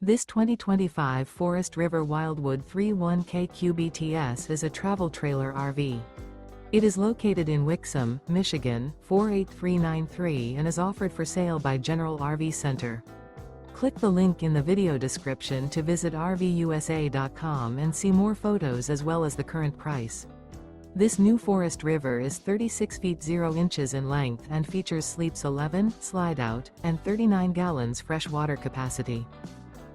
This 2025 Forest River Wildwood 31K QBTS is a travel trailer RV. It is located in Wixom, Michigan, 48393 and is offered for sale by General RV Center. Click the link in the video description to visit RVUSA.com and see more photos as well as the current price. This new Forest River is 36 feet 0 inches in length and features sleeps 11, Slideout, and 39 gallons fresh water capacity.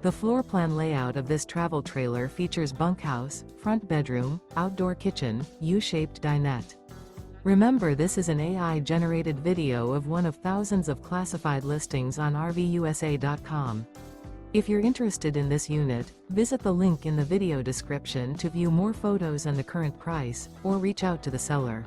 The floor plan layout of this travel trailer features bunkhouse, front bedroom, outdoor kitchen, U-shaped dinette. Remember, this is an AI-generated video of one of thousands of classified listings on RVUSA.com. If you're interested in this unit, visit the link in the video description to view more photos and the current price, or reach out to the seller.